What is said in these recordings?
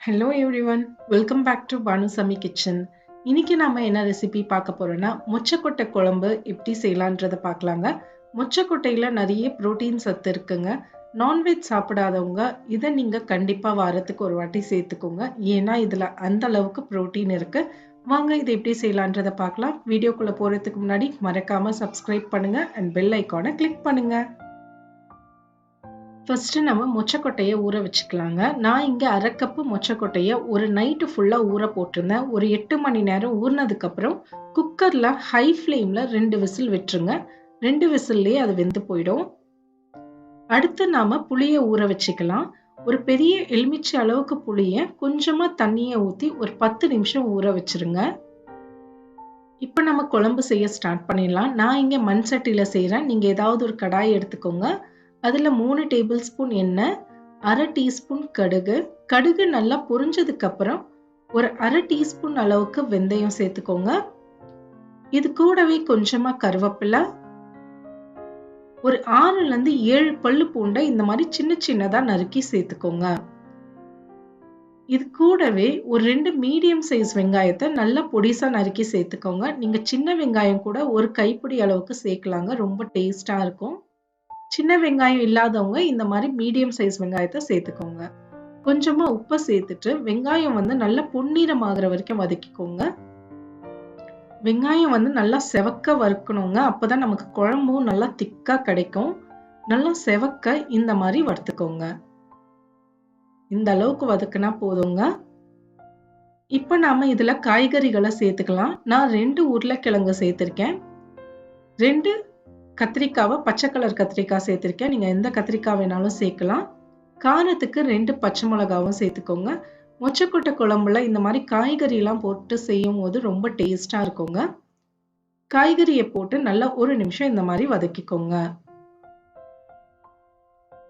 Hello everyone, welcome back to Banu Kitchen. இன்னைக்கு நாம என்ன ரெசிபி பார்க்க போறோம்னா மொச்சக்கொட்டை குழம்பு எப்படி செய்யலாம்ன்றத பார்க்கலாங்க. மொச்சக்கொட்டையில நிறைய புரோட்டீன் சத்து இருக்குங்க. நான்வெஜ் சாப்பிடாதவங்க இதை நீங்க கண்டிப்பா வாரத்துக்கு ஒரு வாட்டி சேர்த்துக்கோங்க. ஏன்னா இதுல அந்த அளவுக்கு புரோட்டீன் இருக்கு. வாங்க இதை எப்படி செய்யலாம்ன்றத பார்க்கலாம். வீடியோக்குள்ள போறதுக்கு முன்னாடி மறக்காம சப்ஸ்கிரைப் பண்ணுங்க and bell icon-ஐ கிளிக் பண்ணுங்க. ஃபர்ஸ்ட் நம்ம மொச்சக்கொட்டையை ஊற வச்சுக்கலாங்க. நான் இங்கே 1/2 கப்பு மொச்சக்கொட்டையை ஒரு நைட்டு ஃபுல்லாக ஊற போட்டிருந்தேன். ஒரு 8 மணி நேரம் ஊறினதுக்கப்புறம் குக்கரில் ஹை ஃப்ளேமில் 2 விசில் விட்டுருங்க. 2 விசில்லையே அது வெந்து போயிடும். அடுத்து நாம் புளியை ஊற வச்சுக்கலாம். ஒரு பெரிய எலுமிச்சை அளவுக்கு புளியை கொஞ்சமாக தண்ணியை ஊற்றி ஒரு 10 நிமிஷம் ஊற வச்சிருங்க. இப்போ நம்ம குழம்பு செய்ய ஸ்டார்ட் பண்ணிடலாம். நான் இங்கே மண் சட்டியில் செய்கிறேன். நீங்கள் ஏதாவது ஒரு கடாய் எடுத்துக்கோங்க. அதில் 3 டேபிள் ஸ்பூன் எண்ணெய், 1/2 டீஸ்பூன் கடுகு. கடுகு நல்லா பொரிஞ்சதுக்கு அப்புறம் ஒரு 1/2 டீஸ்பூன் அளவுக்கு வெந்தயம் சேர்த்துக்கோங்க. இது கூடவே கொஞ்சமா கருவேப்பிலை, ஒரு 6லேருந்து 7 பல்லு பூண்டை இந்த மாதிரி சின்ன சின்னதா நறுக்கி சேர்த்துக்கோங்க. இது கூடவே ஒரு 2 மீடியம் சைஸ் வெங்காயத்தை நல்லா பொடிசா நறுக்கி சேர்த்துக்கோங்க. நீங்க சின்ன வெங்காயம் கூட ஒரு கைப்பிடி அளவுக்கு சேர்க்கலாங்க, ரொம்ப டேஸ்டா இருக்கும். சின்ன வெங்காயம் இல்லாதவங்க இந்த மாதிரி மீடியம் சைஸ் வெங்காயத்தை சேர்த்துக்கோங்க. கொஞ்சமா உப்பை சேர்த்துட்டு வெங்காயம் நல்லா பொன்னிறம் ஆகுற வரைக்கும் வதக்கிக்கோங்க. வெங்காயம் நல்லா செவக்க வறுக்கணுங்க. அப்பதான் நமக்கு குழம்பும் நல்லா திக்கா கிடைக்கும். நல்லா செவக்க இந்த மாதிரி வறுத்துக்கோங்க. இந்த அளவுக்கு வதக்குனா போதுங்க. இப்ப நாம இதுல காய்கறிகளை சேர்த்துக்கலாம். நான் 2 உருளைக்கிழங்கு சேர்த்திருக்கேன். 2 கத்திரிக்காவை பச்சை கலர் கத்திரிக்காய் சேர்த்திருக்கேன். நீங்க எந்த கத்திரிக்காய் வேணாலும் சேர்க்கலாம். காரத்துக்கு 2 பச்சை மிளகாவும் சேர்த்துக்கோங்க. மொச்சக்கொட்டை குழம்புல இந்த மாதிரி காய்கறி எல்லாம் போட்டு செய்யும் போது ரொம்ப டேஸ்டா இருக்குங்க. காய்கறியை போட்டு நல்லா 1 நிமிஷம் இந்த மாதிரி வதக்கிக்கோங்க.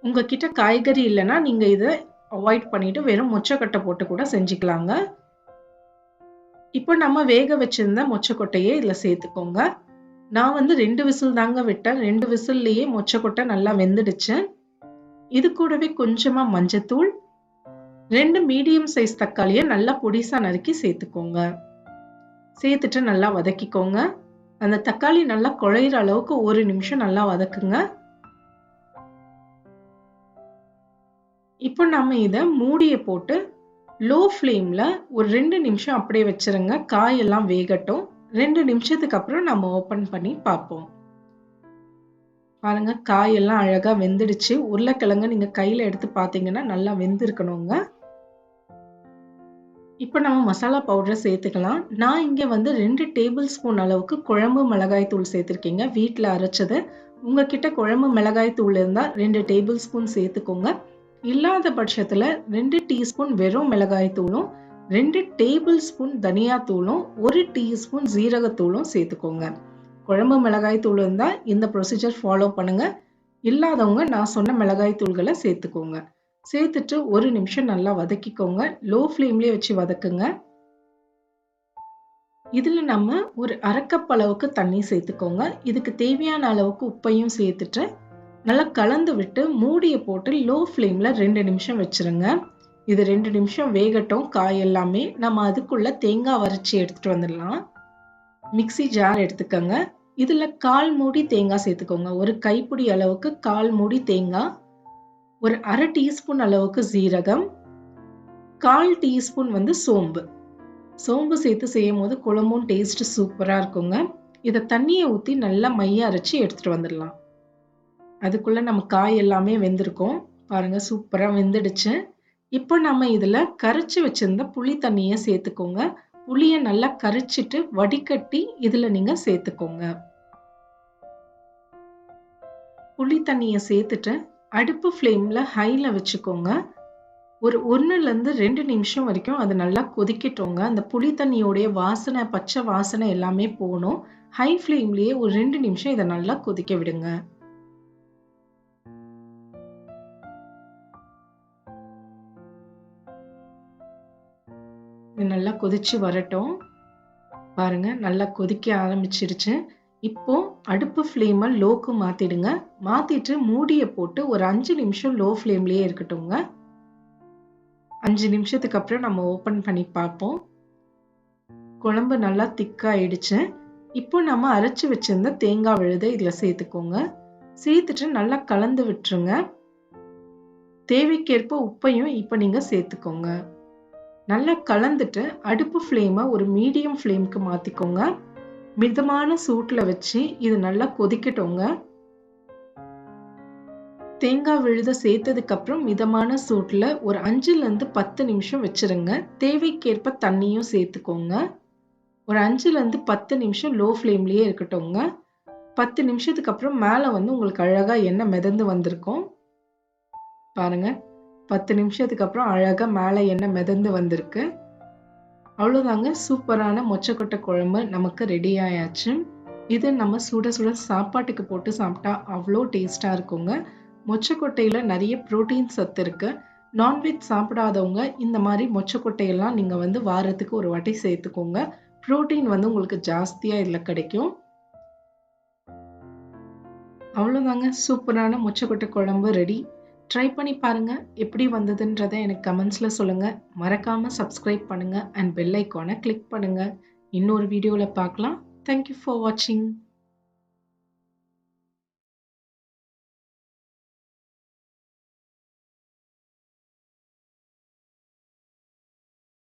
உங்ககிட்ட காய்கறி இல்லைன்னா நீங்க இதை அவாய்ட் பண்ணிட்டு வெறும் மொச்சக்கொட்டை போட்டு கூட செஞ்சுக்கலாங்க. இப்போ நம்ம வேக வச்சிருந்த மொச்சக்கொட்டையை இதுல சேர்த்துக்கோங்க. நான் 2 விசில் தாங்க விட்டேன். 2 விசில்லையே மொச்சக்கொட்டை நல்லா வெந்துடுச்சு. இது கூடவே கொஞ்சமா மஞ்சத்தூள், 2 மீடியம் சைஸ் தக்காளியை நல்லா பொடிசா நறுக்கி சேர்த்துக்கோங்க. சேர்த்துட்டு நல்லா வதக்கிக்கோங்க. அந்த தக்காளி நல்லா குழையிற அளவுக்கு 1 நிமிஷம் நல்லா வதக்குங்க. இப்போ நம்ம இதை மூடியை போட்டு லோ ஃப்ளேம்ல ஒரு 2 நிமிஷம் அப்படியே வச்சிருங்க. காயெல்லாம் வேகட்டும். 2 நிமிஷத்துக்கு அப்புறம் நம்ம ஓபன் பண்ணி பார்ப்போம். பாருங்க, காயெல்லாம் அழகா வெந்துடுச்சு. உருளைக்கிழங்கு நீங்க கையில எடுத்து பாத்தீங்கன்னா நல்லா வெந்திருக்கணுங்க. இப்ப நம்ம மசாலா பவுடரை சேர்த்துக்கலாம். நான் இங்க 2 டேபிள் ஸ்பூன் அளவுக்கு குழம்பு மிளகாய் தூள் சேர்த்திருக்கீங்க, வீட்டுல அரைச்சது. உங்ககிட்ட குழம்பு மிளகாய் தூள் இருந்தா 2 டேபிள் ஸ்பூன் சேர்த்துக்கோங்க. இல்லாத பட்சத்துல 2 டீஸ்பூன் வெறும் மிளகாய் தூளும், 2 டேபிள் ஸ்பூன் தனியா தூளும், 1 டீஸ்பூன் ஜீரகத்தூளும் சேர்த்துக்கோங்க. குழம்பு மிளகாய் தூள் இருந்தா இந்த ப்ரொசீஜர் ஃபாலோ பண்ணுங்க. இல்லாதவங்க நான் சொன்ன மிளகாய் தூள்களை சேர்த்துக்கோங்க. சேர்த்துட்டு 1 நிமிஷம் நல்லா வதக்கிக்கோங்க. லோ ஃப்ளேம்லயே வச்சு வதக்குங்க. இதுல நம்ம ஒரு 1/2 கப் அளவுக்கு தண்ணி சேர்த்துக்கோங்க. இதுக்கு தேவையான அளவுக்கு உப்பையும் சேர்த்துட்டு நல்லா கலந்து விட்டு மூடியை போட்டு லோ ஃப்ளேம்ல 2 நிமிஷம் வச்சிருங்க. இது 2 நிமிஷம் வேகட்டும். காய் எல்லாமே நம்ம அதுக்குள்ள தேங்காய் வரைச்சி எடுத்துட்டு வந்துடலாம். மிக்ஸி ஜார் எடுத்துக்கோங்க. இதுல 1/4 மூடி தேங்காய் சேர்த்துக்கோங்க. ஒரு கைப்பிடி அளவுக்கு 1/4 மூடி தேங்காய், ஒரு 1/2 டீஸ்பூன் அளவுக்கு ஜீரகம், 1/4 டீஸ்பூன் சோம்பு. சோம்பு சேர்த்து செய்யும் போது குழம்பும் டேஸ்ட் சூப்பரா இருக்குங்க. இதை தண்ணியை ஊற்றி நல்லா மைய அரைச்சி எடுத்துட்டு வந்துடலாம். அதுக்குள்ள நம்ம காய் எல்லாமே வெந்திருக்கும். பாருங்க, சூப்பரா வெந்துடுச்சு. இப்போ நம்ம இதுல கரைச்சி வச்சிருந்த புளி தண்ணியை சேர்த்துக்கோங்க. புளியை நல்லா கரைச்சிட்டு வடிகட்டி இதுல நீங்க சேர்த்துக்கோங்க. புளி தண்ணியை சேர்த்துட்டு அடுப்பு ஃப்ளேம்ல ஹைல வச்சுக்கோங்க. ஒரு 1லேருந்து 2 நிமிஷம் வரைக்கும் அது நல்லா கொதிக்கட்டோங்க. அந்த புளி தண்ணியோடைய வாசனை, பச்சை வாசனை எல்லாமே போகணும். ஹை ஃப்ளேம்லயே ஒரு 2 நிமிஷம் இதை நல்லா கொதிக்க விடுங்க. இது நல்லா கொதிச்சு வரட்டும். பாருங்க, நல்லா கொதிக்க ஆரம்பிச்சிருச்சு. இப்போ அடுப்பு ஃப்ளேமை லோக்கு மாத்திடுங்க. மாத்திட்டு மூடியை போட்டு ஒரு 5 நிமிஷம் லோ ஃப்ளேம்லயே இருக்கட்டும்ங்க. 5 நிமிஷத்துக்கு அப்புறம் நம்ம ஓப்பன் பண்ணி பார்ப்போம். குழம்பு நல்லா திக்காயிடுச்சு. இப்போ நம்ம அரைச்சு வச்சிருந்த தேங்காய் விழுதை இதில் சேர்த்துக்கோங்க. சேர்த்துட்டு நல்லா கலந்து விட்டுருங்க. தேவைக்கேற்ப உப்பையும் இப்போ நீங்கள் சேர்த்துக்கோங்க. நல்லா கலந்துட்டு அடுப்பு ஃப்ளேமை ஒரு மீடியம் ஃப்ளேமுக்கு மாற்றிக்கோங்க. மிதமான சூட்டில் வச்சு இது நல்லா கொதிக்கட்டுங்க. தேங்காய் விழுதை சேர்த்ததுக்கு அப்புறம் மிதமான சூட்டில் ஒரு 5லேருந்து 10 நிமிஷம் வச்சிருங்க. தேவைக்கேற்ப தண்ணியும் சேர்த்துக்கோங்க. ஒரு 5லேருந்து 10 நிமிஷம் லோ ஃப்ளேம்லேயே இருக்கட்டும்ங்க. 10 நிமிஷத்துக்கு அப்புறம் மேலே வந்து உங்களுக்கு அழகாக எண்ணெய் மிதந்து வந்திருக்கும். பாருங்க, 10 நிமிஷத்துக்கு அப்புறம் அழகாக மேலே எண்ணெய் மிதந்து வந்திருக்கு. அவ்வளோதாங்க, சூப்பரான மொச்சக்கொட்டை குழம்பு நமக்கு ரெடி ஆயாச்சு. இது நம்ம சுட சுட சாப்பாட்டுக்கு போட்டு சாப்பிட்டா அவ்வளோ டேஸ்ட்டாக இருக்குங்க. மொச்சக்கொட்டையில் நிறைய ப்ரோட்டீன் சத்து இருக்கு. நான்வெஜ் சாப்பிடாதவங்க இந்த மாதிரி மொச்சக்கொட்டையெல்லாம் நீங்கள் வந்து வாரத்துக்கு ஒரு வாட்டி சேர்த்துக்கோங்க. ப்ரோட்டீன் வந்து உங்களுக்கு ஜாஸ்தியாக இதில் கிடைக்கும். அவ்வளோதாங்க, சூப்பரான மொச்சக்கொட்டை குழம்பு ரெடி. ட்ரை பண்ணி பாருங்க. எப்படி வந்ததுன்றதை எனக்கு கமெண்ட்ஸில் சொல்லுங்க. மறக்காம சப்ஸ்கிரைப் பண்ணுங்க அண்ட் பெல் ஐக்கானை கிளிக் பண்ணுங்க. இன்னொரு வீடியோவில் பார்க்கலாம். தேங்க்யூ ஃபார் வாட்சிங்.